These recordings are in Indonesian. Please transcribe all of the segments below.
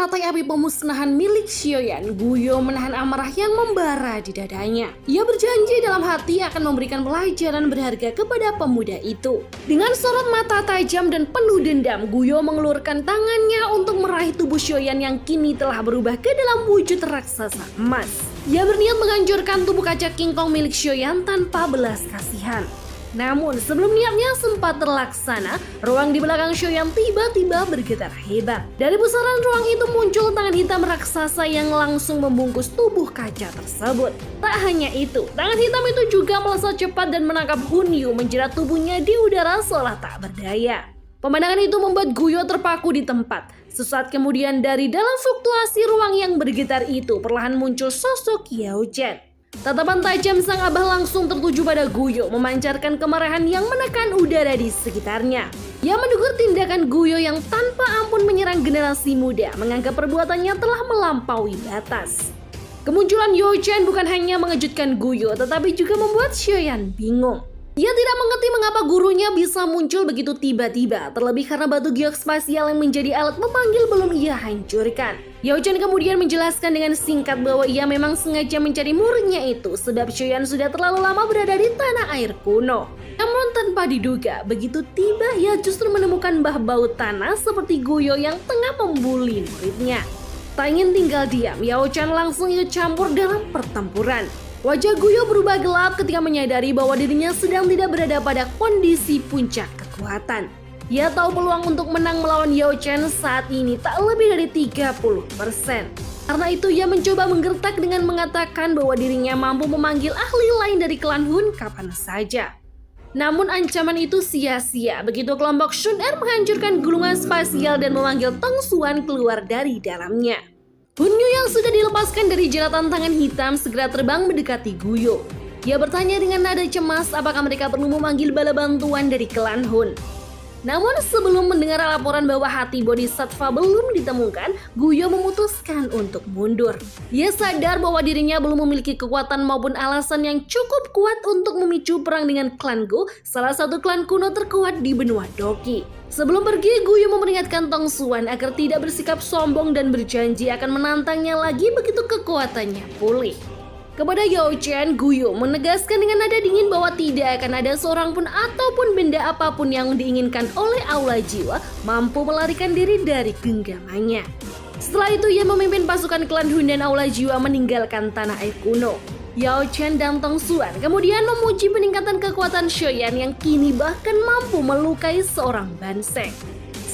meratai api pemusnahan milik Xiaoyan, Guyo menahan amarah yang membara di dadanya. Ia berjanji dalam hati akan memberikan pelajaran berharga kepada pemuda itu. Dengan sorot mata tajam dan penuh dendam, Guyo mengelurkan tangannya untuk meraih tubuh Xiaoyan yang kini telah berubah ke dalam wujud raksasa emas. Ia berniat menghancurkan tubuh kaca King Kong milik Xiaoyan tanpa belas kasihan. Namun sebelum niatnya sempat terlaksana, ruang di belakang Xiaoyan tiba-tiba bergetar hebat. Dari pusaran ruang itu muncul tangan hitam raksasa yang langsung membungkus tubuh kaca tersebut. Tak hanya itu, tangan hitam itu juga melesat cepat dan menangkap Hun Yu menjerat tubuhnya di udara seolah tak berdaya. Pemandangan itu membuat Guyo terpaku di tempat. Sesaat kemudian dari dalam fluktuasi ruang yang bergetar itu perlahan muncul sosok Yao Chen. Tatapan tajam sang abah langsung tertuju pada Guyo, memancarkan kemarahan yang menekan udara di sekitarnya. Ia menegur tindakan Guyo yang tanpa ampun menyerang generasi muda, menganggap perbuatannya telah melampaui batas. Kemunculan Yao Chen bukan hanya mengejutkan Guyo, tetapi juga membuat Xiaoyan bingung. Ia tidak mengerti mengapa gurunya bisa muncul begitu tiba-tiba, terlebih karena batu giok spasial yang menjadi alat memanggil belum ia hancurkan. Yao Chen kemudian menjelaskan dengan singkat bahwa ia memang sengaja mencari muridnya itu sebab Xiaoyan sudah terlalu lama berada di tanah air kuno. Namun tanpa diduga, begitu tiba ia justru menemukan bah bau tanah seperti Guyo yang tengah membuli muridnya. Tak ingin tinggal diam, Yao Chen langsung ikut campur dalam pertempuran. Wajah Guyo berubah gelap ketika menyadari bahwa dirinya sedang tidak berada pada kondisi puncak kekuatan. Ia tahu peluang untuk menang melawan Yao Chen saat ini tak lebih dari 30%. Karena itu ia mencoba menggertak dengan mengatakan bahwa dirinya mampu memanggil ahli lain dari klan Hun kapan saja. Namun ancaman itu sia-sia begitu kelompok Sun Er menghancurkan gulungan spasial dan memanggil Tong Xuan keluar dari dalamnya. Hun Yu yang sudah dilepaskan dari jeratan tangan hitam segera terbang mendekati Guyo. Ia bertanya dengan nada cemas apakah mereka perlu memanggil bala bantuan dari klan Hun. Namun sebelum mendengar laporan bahwa hati Bodhisattva belum ditemukan, Guyo memutuskan untuk mundur. Ia sadar bahwa dirinya belum memiliki kekuatan maupun alasan yang cukup kuat untuk memicu perang dengan klan Go, salah satu klan kuno terkuat di benua Doki. Sebelum pergi, Guyo memperingatkan Tong Xuan agar tidak bersikap sombong dan berjanji akan menantangnya lagi begitu kekuatannya pulih. Kepada Yao Chen, Guyo menegaskan dengan nada dingin bahwa tidak akan ada seorang pun ataupun benda apapun yang diinginkan oleh Aula Jiwa mampu melarikan diri dari genggamannya. Setelah itu ia memimpin pasukan klan Hun dan Aula Jiwa meninggalkan tanah air kuno. Yao Chen dan Tong Xuan kemudian memuji peningkatan kekuatan Xiaoyan yang kini bahkan mampu melukai seorang Banseng.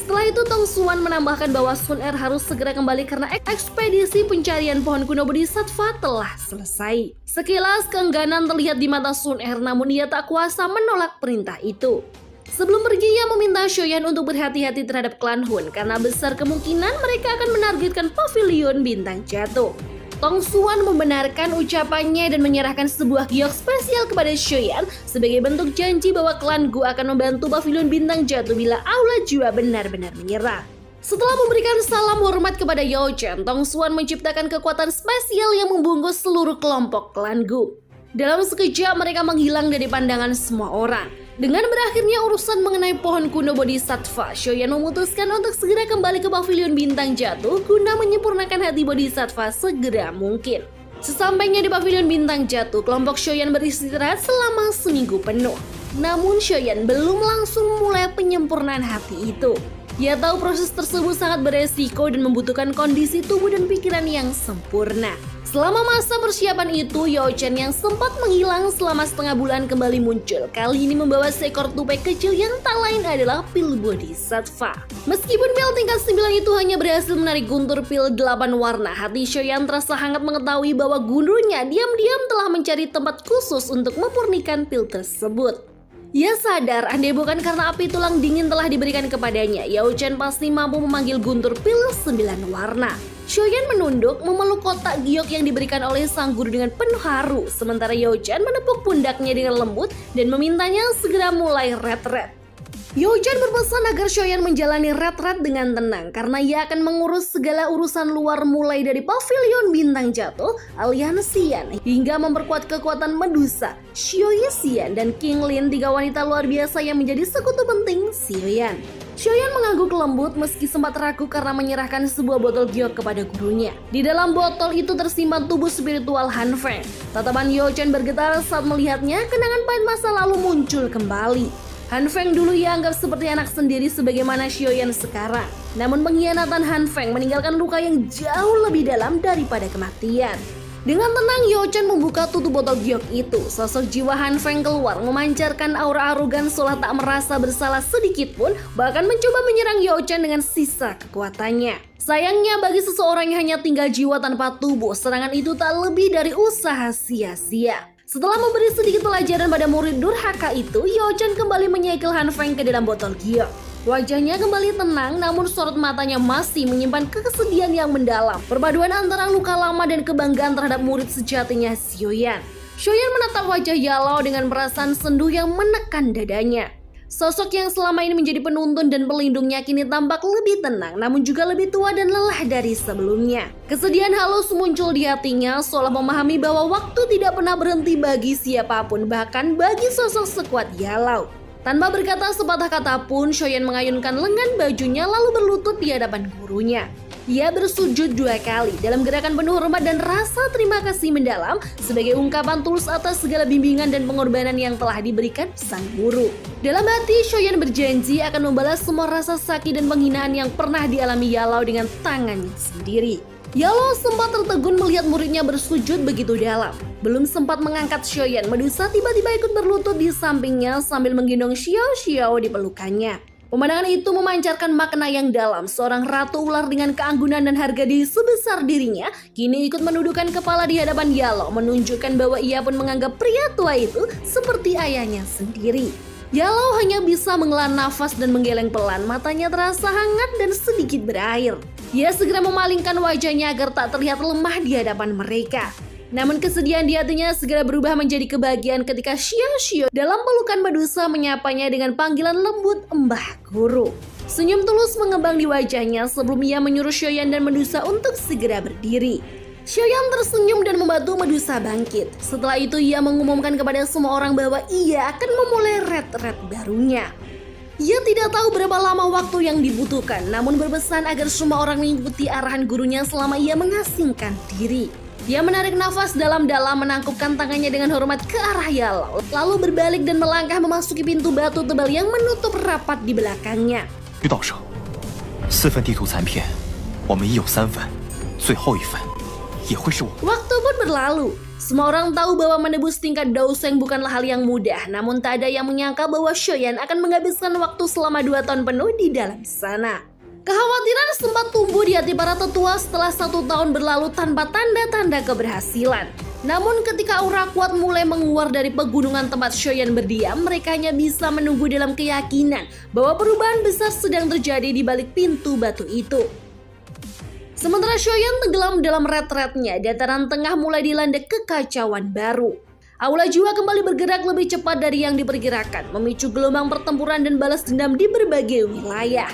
Setelah itu Tong Xuan menambahkan bahwa Sun Er harus segera kembali karena ekspedisi pencarian pohon kuno Bodhisattva telah selesai. Sekilas keengganan terlihat di mata Sun Er, namun ia tak kuasa menolak perintah itu. Sebelum pergi ia meminta Xiaoyan untuk berhati-hati terhadap klan Hun karena besar kemungkinan mereka akan menargetkan pavilion bintang jatuh. Tong Xuan membenarkan ucapannya dan menyerahkan sebuah giok spesial kepada Xiaoyan sebagai bentuk janji bahwa klan Gu akan membantu pavilion bintang jatuh bila Aula Jiwa benar-benar menyerah. Setelah memberikan salam hormat kepada Yao Chen, Tong Xuan menciptakan kekuatan spesial yang membungkus seluruh kelompok klan Gu. Dalam sekejap mereka menghilang dari pandangan semua orang. Dengan berakhirnya urusan mengenai pohon kuno Bodhisattva, Xiaoyan memutuskan untuk segera kembali ke pavilion bintang jatuh guna menyempurnakan hati Bodhisattva segera mungkin. Sesampainya di pavilion bintang jatuh, kelompok Xiaoyan beristirahat selama seminggu penuh. Namun Xiaoyan belum langsung mulai penyempurnaan hati itu. Ia tahu proses tersebut sangat beresiko dan membutuhkan kondisi tubuh dan pikiran yang sempurna. Selama masa persiapan itu, Yao Chen yang sempat menghilang selama setengah bulan kembali muncul. Kali ini membawa seekor tupai kecil yang tak lain adalah pil Bodhisattva. Meskipun pil tingkat 9 itu hanya berhasil menarik guntur pil 8 warna, hati Xiaoyan terasa hangat mengetahui bahwa gurunya diam-diam telah mencari tempat khusus untuk memurnikan pil tersebut. Ia sadar andai bukan karena api tulang dingin telah diberikan kepadanya, Yao Chen pasti mampu memanggil guntur pil 9 warna. Xiaoyan menunduk memeluk kotak giok yang diberikan oleh sang guru dengan penuh haru, sementara Yao Chen menepuk pundaknya dengan lembut dan memintanya segera mulai retret. Yojan berpesan agar Shoyan menjalani red-red dengan tenang karena ia akan mengurus segala urusan luar mulai dari pavilion bintang jatuh, aliansi Yan, hingga memperkuat kekuatan Medusa, Xiao Xian, dan King Lin, 3 wanita luar biasa yang menjadi sekutu penting Xiao. Shoyan mengangguk lembut meski sempat ragu karena menyerahkan sebuah botol giok kepada gurunya. Di dalam botol itu tersimpan tubuh spiritual Han Feng. Tatapan Yojan bergetar saat melihatnya, kenangan pahit masa lalu muncul kembali. Han Feng dulu ia anggap seperti anak sendiri sebagaimana Xiaoyan sekarang. Namun pengkhianatan Han Feng meninggalkan luka yang jauh lebih dalam daripada kematian. Dengan tenang Yojan membuka tutup botol giok itu. Sosok jiwa Han Feng keluar memancarkan aura arogan seolah tak merasa bersalah sedikit pun, bahkan mencoba menyerang Yojan dengan sisa kekuatannya. Sayangnya bagi seseorang yang hanya tinggal jiwa tanpa tubuh, serangan itu tak lebih dari usaha sia-sia. Setelah memberi sedikit pelajaran pada murid durhaka itu, Yojan kembali menyegel Han Feng ke dalam botol giok. Wajahnya kembali tenang, namun sorot matanya masih menyimpan kesedihan yang mendalam. Perpaduan antara luka lama dan kebanggaan terhadap murid sejatinya Xiaoyan. Xiaoyan menatap wajah Yalao dengan perasaan sendu yang menekan dadanya. Sosok yang selama ini menjadi penuntun dan pelindungnya kini tampak lebih tenang, namun juga lebih tua dan lelah dari sebelumnya. Kesedihan halus muncul di hatinya, seolah memahami bahwa waktu tidak pernah berhenti bagi siapapun, bahkan bagi sosok sekuat Yalao. Tanpa berkata sepatah kata pun, Shoyan mengayunkan lengan bajunya lalu berlutut di hadapan gurunya. Ia bersujud 2 kali dalam gerakan penuh hormat dan rasa terima kasih mendalam sebagai ungkapan tulus atas segala bimbingan dan pengorbanan yang telah diberikan sang guru. Dalam hati, Shoyan berjanji akan membalas semua rasa sakit dan penghinaan yang pernah dialami Yalao dengan tangannya sendiri. Yalao sempat tertegun melihat muridnya bersujud begitu dalam. Belum sempat mengangkat Shoyan, Medusa tiba-tiba ikut berlutut di sampingnya sambil menggendong Xiao di pelukannya. Pemandangan itu memancarkan makna yang dalam. Seorang ratu ular dengan keanggunan dan harga diri sebesar dirinya kini ikut menundukkan kepala di hadapan Yalao, menunjukkan bahwa ia pun menganggap pria tua itu seperti ayahnya sendiri. Yalao hanya bisa menghela nafas dan menggeleng pelan, matanya terasa hangat dan sedikit berair. Ia segera memalingkan wajahnya agar tak terlihat lemah di hadapan mereka. Namun kesedihan di hatinya segera berubah menjadi kebahagiaan ketika Xiao dalam pelukan Medusa menyapanya dengan panggilan lembut Mbah Guru. Senyum tulus mengembang di wajahnya sebelum ia menyuruh Shoyan dan Medusa untuk segera berdiri. Shoyan tersenyum dan membantu Medusa bangkit. Setelah itu ia mengumumkan kepada semua orang bahwa ia akan memulai red-red barunya. Ia tidak tahu berapa lama waktu yang dibutuhkan, namun berpesan agar semua orang mengikuti arahan gurunya selama ia mengasingkan diri. Dia menarik nafas dalam-dalam, menangkupkan tangannya dengan hormat ke arah Yalao, lalu berbalik dan melangkah memasuki pintu batu tebal yang menutup rapat di belakangnya. 于道生，4份地图残片，我们已有3份，最后1份也会是我。 Waktu pun berlalu. Semua orang tahu bahwa menebus tingkat Daoseng bukanlah hal yang mudah, namun tak ada yang menyangka bahwa Shoyan akan menghabiskan waktu selama 2 tahun penuh di dalam sana. Kekhawatiran sempat tumbuh di hati para tetua setelah 1 tahun berlalu tanpa tanda-tanda keberhasilan. Namun ketika aura kuat mulai menguar dari pegunungan tempat Shoyan berdiam, mereka hanya bisa menunggu dalam keyakinan bahwa perubahan besar sedang terjadi di balik pintu batu itu. Sementara Shoyan tenggelam dalam red-rednya, dataran tengah mulai dilanda kekacauan baru. Aula jiwa kembali bergerak lebih cepat dari yang diperkirakan, memicu gelombang pertempuran dan balas dendam di berbagai wilayah.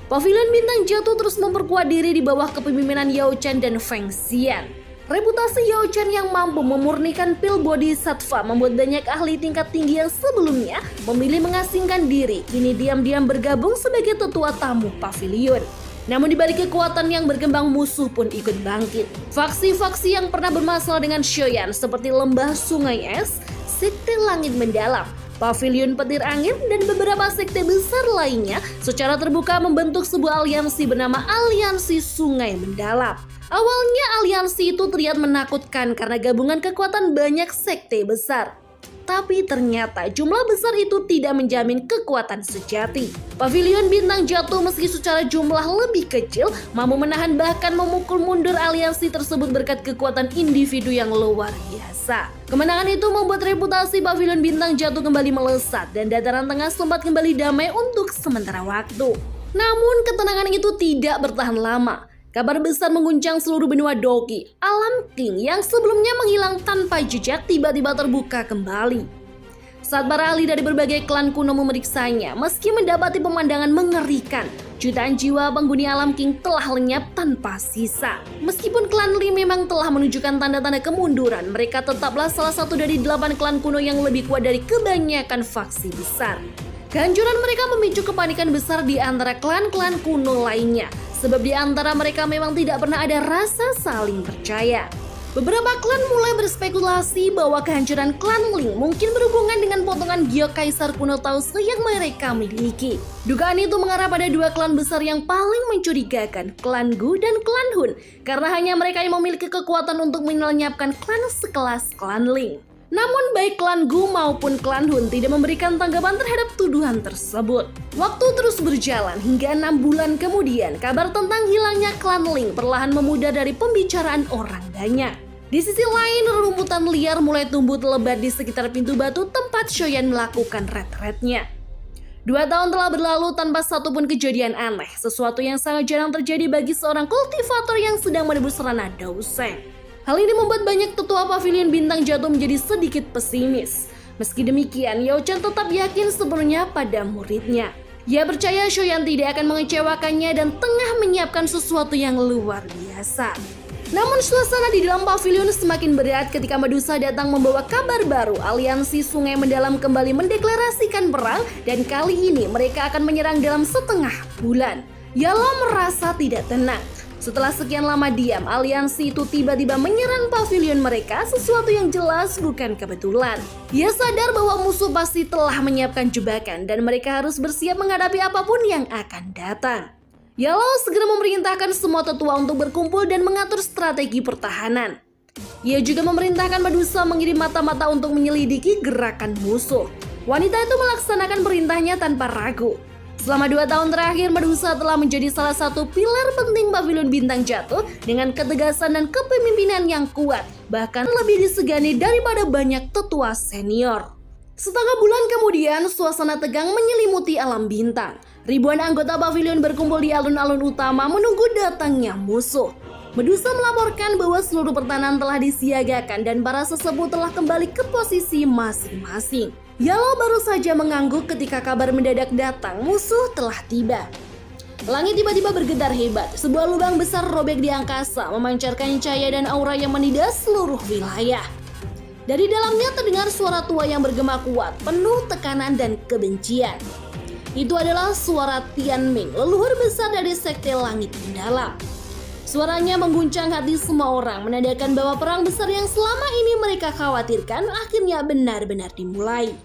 Pavilion bintang jatuh terus memperkuat diri di bawah kepemimpinan Yao Chen dan Feng Xian. Reputasi Yao Chen yang mampu memurnikan pil bodhisattva membuat banyak ahli tingkat tinggi yang sebelumnya memilih mengasingkan diri, kini diam-diam bergabung sebagai tetua tamu pavilion. Namun di balik kekuatan yang berkembang, musuh pun ikut bangkit. Faksi-faksi yang pernah bermasalah dengan Shoyan seperti Lembah Sungai Es, Sekte Langit Mendalam, Pavilion Petir Angin, dan beberapa sekte besar lainnya secara terbuka membentuk sebuah aliansi bernama Aliansi Sungai Mendalam. Awalnya aliansi itu terlihat menakutkan karena gabungan kekuatan banyak sekte besar. Tapi ternyata jumlah besar itu tidak menjamin kekuatan sejati. Pavilion bintang jatuh meski secara jumlah lebih kecil mampu menahan bahkan memukul mundur aliansi tersebut berkat kekuatan individu yang luar biasa. Kemenangan itu membuat reputasi Pavilion bintang jatuh kembali melesat dan dataran tengah sempat kembali damai untuk sementara waktu. Namun ketenangan itu tidak bertahan lama. Kabar besar mengguncang seluruh benua Doki. Alam King yang sebelumnya menghilang tanpa jejak tiba-tiba terbuka kembali. Saat para ahli dari berbagai klan kuno memeriksanya, meski mendapati pemandangan mengerikan, jutaan jiwa penghuni alam King telah lenyap tanpa sisa. Meskipun klan Li memang telah menunjukkan tanda-tanda kemunduran, mereka tetaplah salah satu dari 8 klan kuno yang lebih kuat dari kebanyakan faksi besar. Kehancuran mereka memicu kepanikan besar di antara klan-klan kuno lainnya, sebab di antara mereka memang tidak pernah ada rasa saling percaya. Beberapa klan mulai berspekulasi bahwa kehancuran klan Ling mungkin berhubungan dengan potongan giok kaisar kuno Tause yang mereka miliki. Dugaan itu mengarah pada 2 klan besar yang paling mencurigakan, klan Gu dan klan Hun, karena hanya mereka yang memiliki kekuatan untuk melenyapkan klan sekelas klan Ling. Namun baik klan Gu maupun klan Hun tidak memberikan tanggapan terhadap tuduhan tersebut. Waktu terus berjalan hingga 6 bulan kemudian, kabar tentang hilangnya klan Ling perlahan memudar dari pembicaraan orang banyak. Di sisi lain, rerumputan liar mulai tumbuh lebat di sekitar pintu batu tempat Shoyan melakukan retretnya. 2 tahun telah berlalu tanpa satupun kejadian aneh, sesuatu yang sangat jarang terjadi bagi seorang kultivator yang sedang menebus ranah Daoseng. Hal ini membuat banyak tetua pavilion bintang jatuh menjadi sedikit pesimis. Meski demikian, Yao Chen tetap yakin sepenuhnya pada muridnya. Ia percaya Shoyan tidak akan mengecewakannya dan tengah menyiapkan sesuatu yang luar biasa. Namun suasana di dalam pavilion semakin berat ketika Medusa datang membawa kabar baru. Aliansi Sungai Mendalam kembali mendeklarasikan perang dan kali ini mereka akan menyerang dalam setengah bulan. Yalo merasa tidak tenang. Setelah sekian lama diam, aliansi itu tiba-tiba menyerang pavilion mereka, sesuatu yang jelas bukan kebetulan. Ia sadar bahwa musuh pasti telah menyiapkan jebakan dan mereka harus bersiap menghadapi apapun yang akan datang. Yalo segera memerintahkan semua tetua untuk berkumpul dan mengatur strategi pertahanan. Ia juga memerintahkan Medusa mengirim mata-mata untuk menyelidiki gerakan musuh. Wanita itu melaksanakan perintahnya tanpa ragu. Selama 2 tahun terakhir, Medusa telah menjadi salah satu pilar penting pavilion bintang jatuh dengan ketegasan dan kepemimpinan yang kuat, bahkan lebih disegani daripada banyak tetua senior. Setengah bulan kemudian, suasana tegang menyelimuti alam bintang. Ribuan anggota pavilion berkumpul di alun-alun utama menunggu datangnya musuh. Medusa melaporkan bahwa seluruh pertahanan telah disiagakan dan para sesepuh telah kembali ke posisi masing-masing. Yalo baru saja mengangguk ketika kabar mendadak datang, musuh telah tiba. Langit tiba-tiba bergetar hebat, sebuah lubang besar robek di angkasa memancarkan cahaya dan aura yang menindas seluruh wilayah. Dari dalamnya terdengar suara tua yang bergema kuat, penuh tekanan dan kebencian. Itu adalah suara Tianming, leluhur besar dari Sekte Langit Mendalam. Suaranya mengguncang hati semua orang, menandakan bahwa perang besar yang selama ini mereka khawatirkan akhirnya benar-benar dimulai.